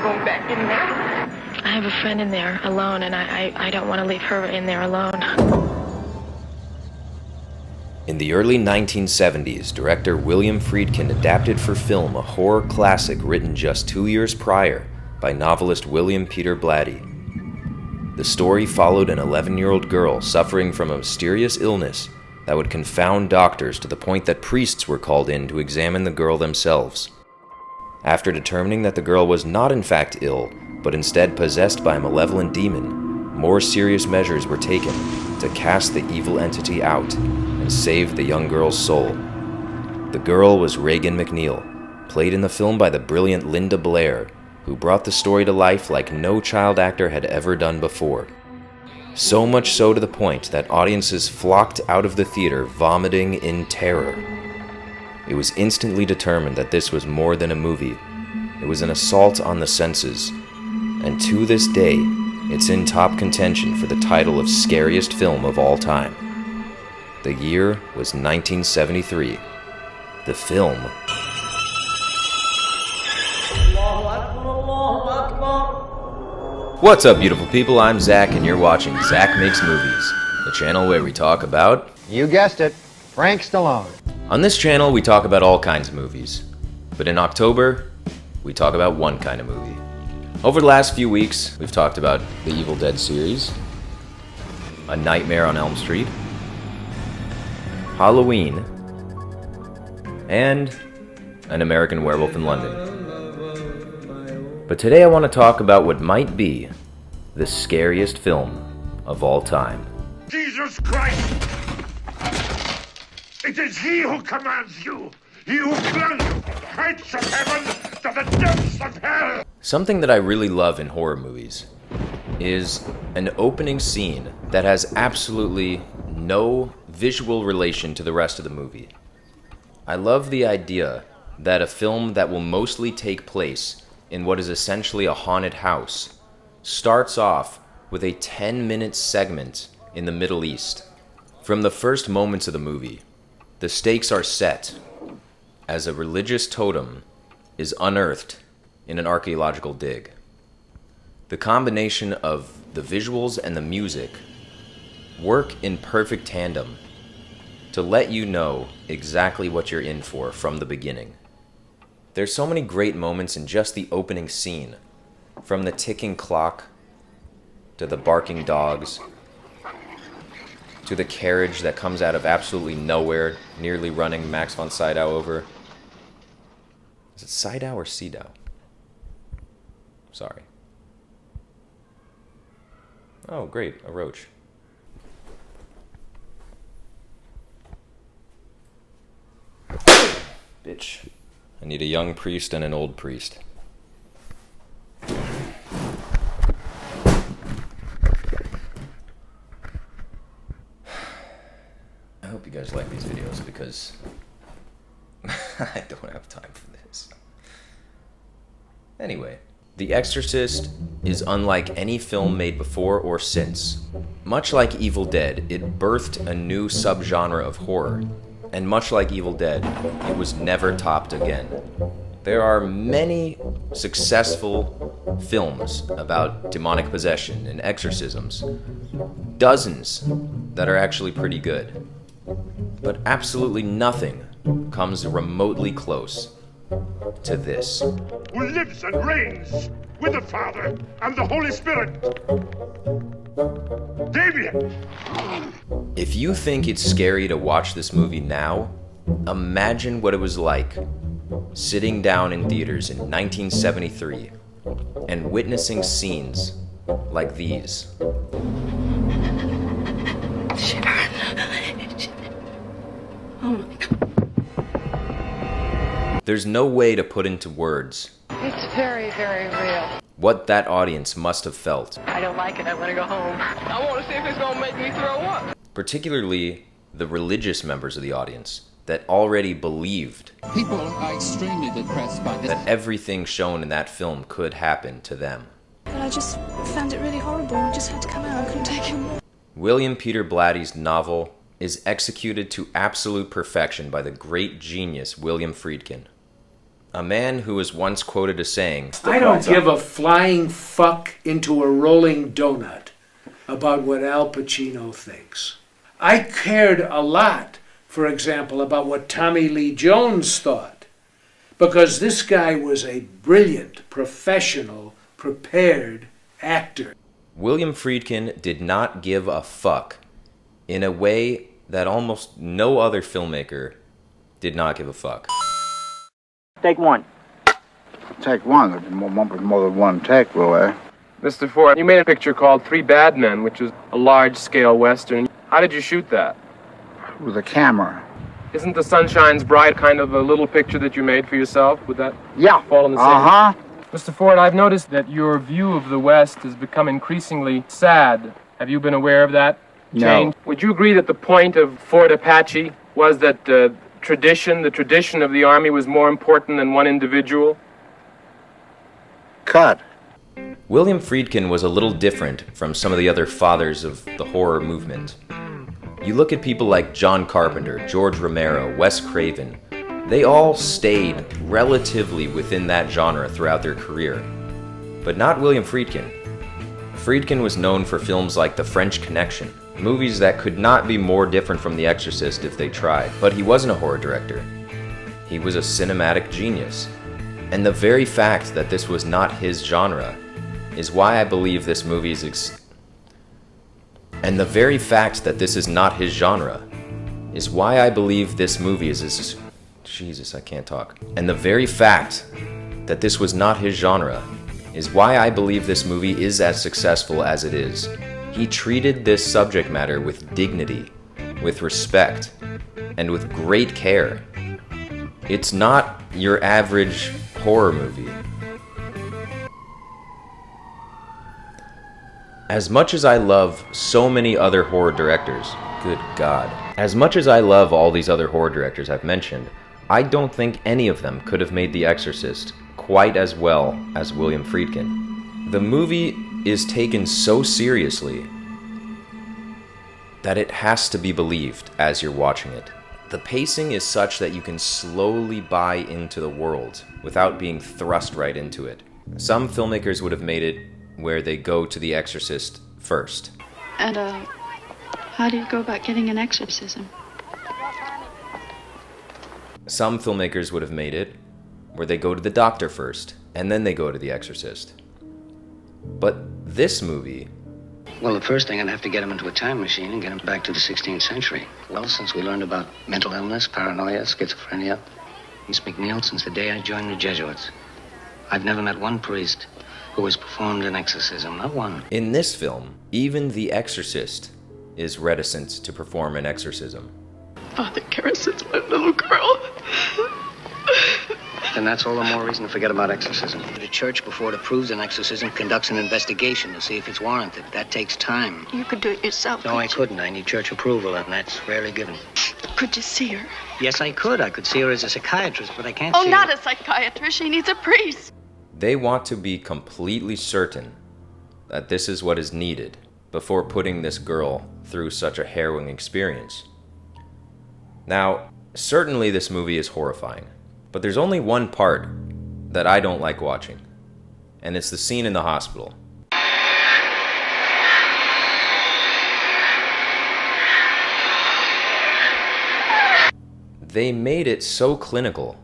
going back in there. I have a friend in there alone, and I don't want to leave her in there alone. In the early 1970s, director William Friedkin adapted for film a horror classic written just 2 years prior by novelist William Peter Blatty. The story followed an 11-year-old girl suffering from a mysterious illness that would confound doctors to the point that priests were called in to examine the girl themselves. After determining that the girl was not in fact ill, but instead possessed by a malevolent demon, more serious measures were taken to cast the evil entity out and save the young girl's soul. The girl was Regan MacNeil, played in the film by the brilliant Linda Blair, who brought the story to life like no child actor had ever done before. So much so to the point that audiences flocked out of the theater vomiting in terror. It was instantly determined that this was more than a movie. It was an assault on the senses. And to this day, it's in top contention for the title of scariest film of all time. The year was 1973. The film... What's up, beautiful people? I'm Zach, and you're watching Zach Makes Movies, the channel where we talk about... You guessed it, Frank Stallone. On this channel, we talk about all kinds of movies. But in October, we talk about one kind of movie. Over the last few weeks, we've talked about the Evil Dead series, A Nightmare on Elm Street, Halloween, and An American Werewolf in London. But today I want to talk about what might be the scariest film of all time. Jesus Christ! It is he who commands you! He who plunged from the heights of heaven to the depths of hell! Something that I really love in horror movies is an opening scene that has absolutely no visual relation to the rest of the movie. I love the idea that a film that will mostly take place in what is essentially a haunted house starts off with a 10-minute segment in the Middle East. From the first moments of the movie, the stakes are set as a religious totem is unearthed in an archaeological dig. The combination of the visuals and the music work in perfect tandem to let you know exactly what you're in for from the beginning. There's so many great moments in just the opening scene, from the ticking clock to the barking dogs to the carriage that comes out of absolutely nowhere, nearly running Max von Sydow over. Is it Sydow or Sydow? Sorry. Oh, great, a roach. Bitch. I need a young priest and an old priest. I hope you guys like these videos because I don't have time for this. Anyway, The Exorcist is unlike any film made before or since. Much like Evil Dead, it birthed a new subgenre of horror. And much like Evil Dead, it was never topped again. There are many successful films about demonic possession and exorcisms. Dozens that are actually pretty good. But absolutely nothing comes remotely close to this. Who lives and reigns with the Father and the Holy Spirit. Damien! If you think it's scary to watch this movie now, imagine what it was like sitting down in theaters in 1973 and witnessing scenes like these. Shit hurt. Oh my God. There's no way to put into words It's very, very real. what that audience must have felt. I don't like it. I want to go home. I want to see if it's going to make me throw up. Particularly the religious members of the audience that already believed People are extremely depressed by this. that everything shown in that film could happen to them. But I just found it really horrible. I just had to come out. I couldn't take it more. William Peter Blatty's novel is executed to absolute perfection by the great genius William Friedkin. A man who was once quoted as saying, I don't give a flying fuck into a rolling donut about what Al Pacino thinks. I cared a lot, for example, about what Tommy Lee Jones thought, because this guy was a brilliant, professional, prepared actor. William Friedkin did not give a fuck in a way that almost no other filmmaker did not give a fuck. Take one. Take one. There'd be more than one take, will there? Mr. Ford, you made a picture called Three Bad Men, which was a large-scale Western. How did you shoot that? With a camera. Isn't The Sun Shines Bright kind of a little picture that you made for yourself? Would that fall in the same? Uh-huh. Mr. Ford, I've noticed that your view of the West has become increasingly sad. Have you been aware of that change? No. Would you agree that the point of Fort Apache was that the tradition of the Army was more important than one individual? Cut. William Friedkin was a little different from some of the other fathers of the horror movement. You look at people like John Carpenter, George Romero, Wes Craven. They all stayed relatively within that genre throughout their career. But not William Friedkin. Friedkin was known for films like The French Connection, movies that could not be more different from The Exorcist if they tried. But he wasn't a horror director. He was a cinematic genius. And the very fact that this was not his genre is why I believe this movie is And the very fact that this is not his genre is why I believe this movie is Jesus, I can't talk. And the very fact that this was not his genre is why I believe this movie is as successful as it is. He treated this subject matter with dignity, with respect, and with great care. It's not your average horror movie. As much as I love so many other horror directors, good God, as much as I love all these other horror directors I've mentioned, I don't think any of them could have made The Exorcist quite as well as William Friedkin. The movie is taken so seriously that it has to be believed as you're watching it. The pacing is such that you can slowly buy into the world without being thrust right into it. Some filmmakers would have made it where they go to The Exorcist first. And, how do you go about getting an exorcism? Some filmmakers would have made it where they go to the doctor first, and then they go to The Exorcist. But this movie... Well, the first thing, I'd have to get him into a time machine and get him back to the 16th century. Well, since we learned about mental illness, paranoia, schizophrenia, Miss McNeil, since the day I joined the Jesuits, I've never met one priest who has performed an exorcism, not one. In this film, even The Exorcist is reticent to perform an exorcism. Father Karason's my little girl. Then that's all the more reason to forget about exorcism. The church, before it approves an exorcism, conducts an investigation to see if it's warranted. That takes time. You could do it yourself. No, I couldn't. I need church approval, and that's rarely given. Could you see her? Yes, I could. I could see her as a psychiatrist, but I can't Oh, see not her. a psychiatrist. She needs a priest. They want to be completely certain that this is what is needed before putting this girl through such a harrowing experience. Now, certainly this movie is horrifying, but there's only one part that I don't like watching, and it's the scene in the hospital. They made it so clinical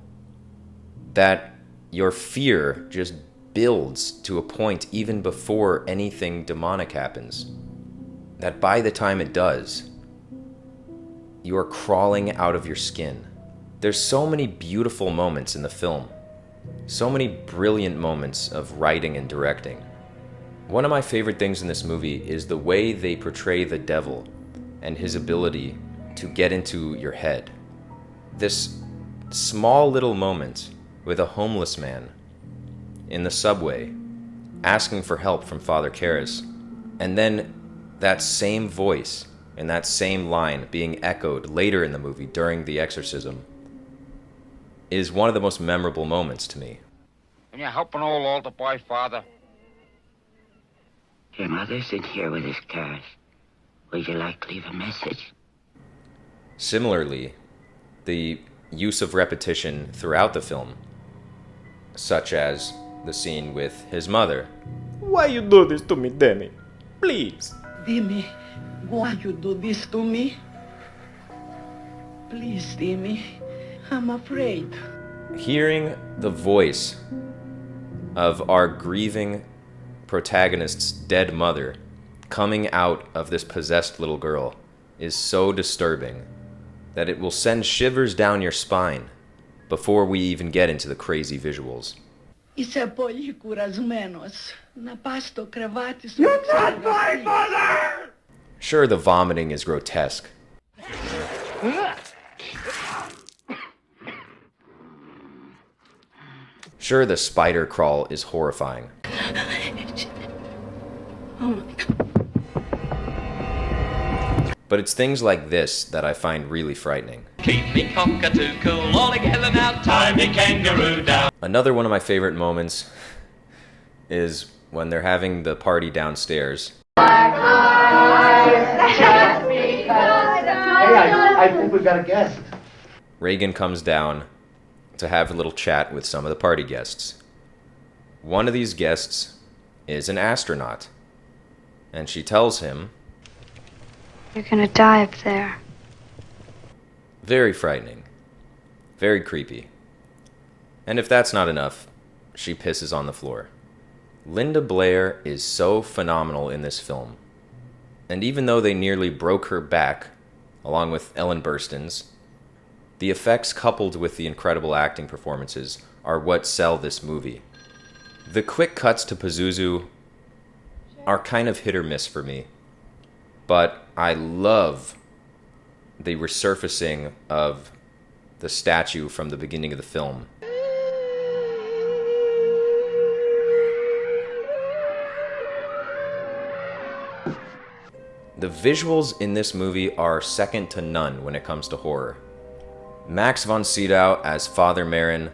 that your fear just builds to a point even before anything demonic happens. That by the time it does, you are crawling out of your skin. There's so many beautiful moments in the film. So many brilliant moments of writing and directing. One of my favorite things in this movie is the way they portray the devil and his ability to get into your head. This small little moment with a homeless man in the subway asking for help from Father Karras, and then that same voice and that same line being echoed later in the movie during the exorcism is one of the most memorable moments to me. Can you help an old altar boy, Father? Your mother's in here with his cars. Would you like to leave a message? Similarly, the use of repetition throughout the film such as the scene with his mother. Why you do this to me, Danny? Please. Dimi, why you do this to me? Please, Dimi, I'm afraid. Hearing the voice of our grieving protagonist's dead mother coming out of this possessed little girl is so disturbing that it will send shivers down your spine before we even get into the crazy visuals. You're not my mother! Sure, the vomiting is grotesque. Sure, the spider crawl is horrifying. Oh my God. But it's things like this that I find really frightening. Keep me cockatoo cool, all together now, tie me kangaroo down. Another one of my favorite moments is when they're having the party downstairs. Hey, I think we've got a guest. Reagan comes down to have a little chat with some of the party guests. One of these guests is an astronaut, and she tells him, "You're gonna die up there." Very frightening. Very creepy. And if that's not enough, she pisses on the floor. Linda Blair is so phenomenal in this film. And even though they nearly broke her back, along with Ellen Burstyn's, the effects coupled with the incredible acting performances are what sell this movie. The quick cuts to Pazuzu are kind of hit or miss for me, but I love the resurfacing of the statue from the beginning of the film. The visuals in this movie are second to none when it comes to horror. Max von Sydow as Father Merrin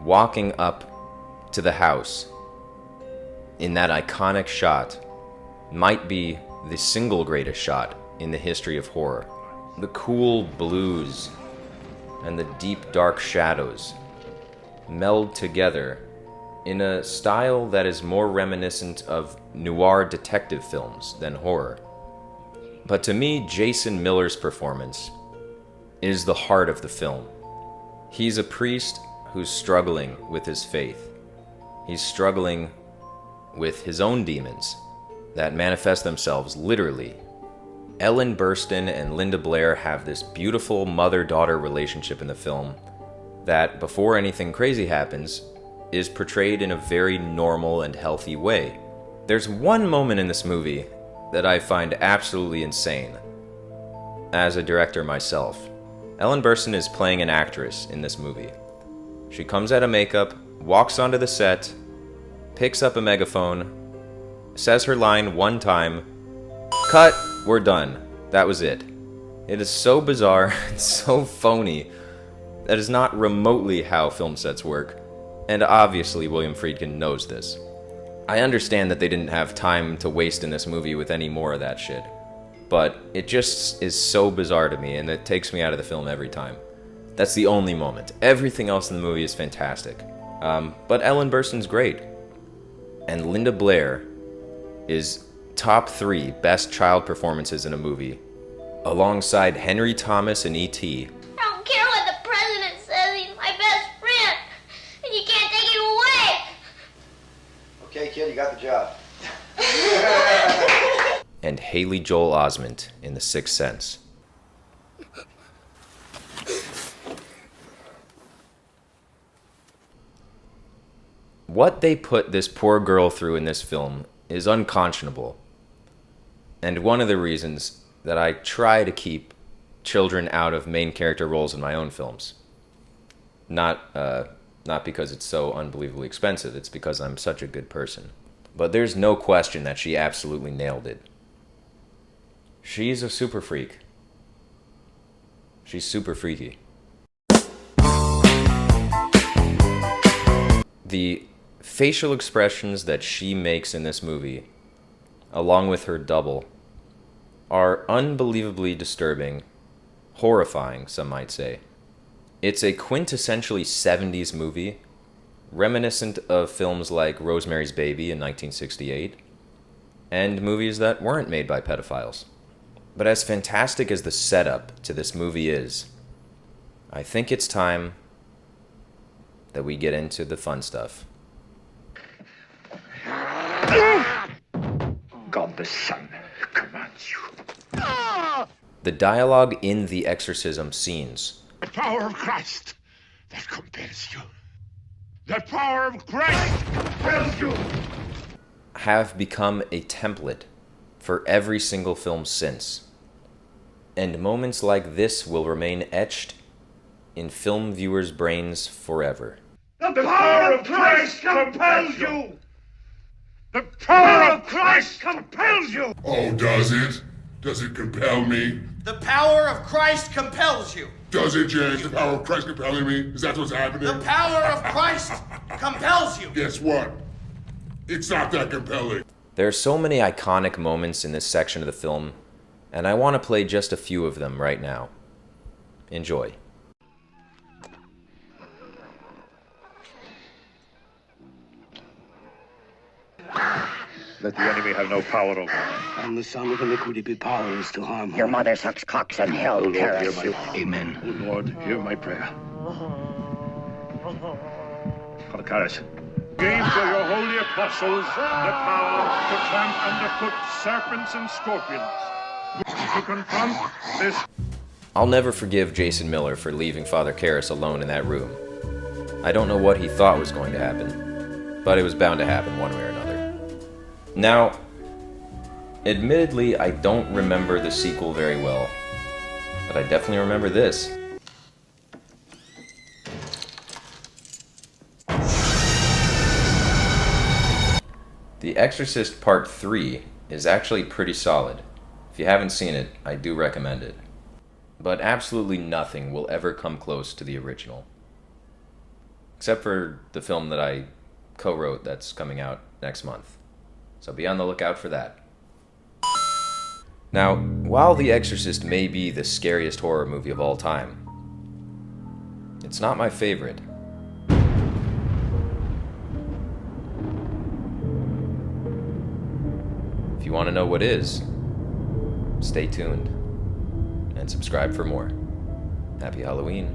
walking up to the house in that iconic shot might be the single greatest shot in the history of horror. The cool blues and the deep dark shadows meld together in a style that is more reminiscent of noir detective films than horror. But to me, Jason Miller's performance is the heart of the film. He's a priest who's struggling with his faith. He's struggling with his own demons that manifest themselves literally. Ellen Burstyn and Linda Blair have this beautiful mother-daughter relationship in the film that, before anything crazy happens, is portrayed in a very normal and healthy way. There's one moment in this movie that I find absolutely insane. As a director myself, Ellen Burstyn is playing an actress in this movie. She comes out of makeup, walks onto the set, picks up a megaphone, says her line one time, cut, we're done. That was it. It is so bizarre and so phony. That is not remotely how film sets work, and obviously William Friedkin knows this. I understand that they didn't have time to waste in this movie with any more of that shit, but it just is so bizarre to me, and it takes me out of the film every time. That's the only moment. Everything else in the movie is fantastic. But Ellen Burstyn's great. And Linda Blair is top 3 best child performances in a movie, alongside Henry Thomas in E.T. I don't care what the president says, he's my best friend, and you can't take him away. Okay, kid, you got the job. And Haley Joel Osment in The Sixth Sense. What they put this poor girl through in this film is unconscionable. And one of the reasons that I try to keep children out of main character roles in my own films. Not because it's so unbelievably expensive, it's because I'm such a good person. But there's no question that she absolutely nailed it. She's a super freak. She's super freaky. The facial expressions that she makes in this movie, along with her double, are unbelievably disturbing, horrifying, some might say. It's a quintessentially 70s movie reminiscent of films like Rosemary's Baby in 1968, and movies that weren't made by pedophiles. But as fantastic as the setup to this movie is, I think it's time that we get into the fun stuff. God the Son commands you. The dialogue in the exorcism scenes. The power of Christ that compels you. The power of Christ compels you. Have become a template for every single film since. And moments like this will remain etched in film viewers' brains forever. The power of Christ compels you. The power of Christ compels you. Oh, does it? Does it compel me? The power of Christ compels you. Does it, James? The power of Christ compelling me? Is that what's happening? The power of Christ compels you. Guess what? It's not that compelling. There are so many iconic moments in this section of the film, and I want to play just a few of them right now. Enjoy. Let the enemy have no power over me. I'm the son of iniquity, be powerless to harm. Your mother sucks cocks in hell, Karis. Amen. Oh, Lord, hear my prayer. Father Karis. Gave to your holy apostles the power to tramp underfoot serpents and scorpions. To confront this. I'll never forgive Jason Miller for leaving Father Karras alone in that room. I don't know what he thought was going to happen, but it was bound to happen one way or another. Now, admittedly, I don't remember the sequel very well, but I definitely remember this. The Exorcist Part 3 is actually pretty solid. If you haven't seen it, I do recommend it. But absolutely nothing will ever come close to the original. Except for the film that I co-wrote that's coming out next month. So be on the lookout for that. Now, while The Exorcist may be the scariest horror movie of all time, it's not my favorite. If you want to know what is, stay tuned and subscribe for more. Happy Halloween.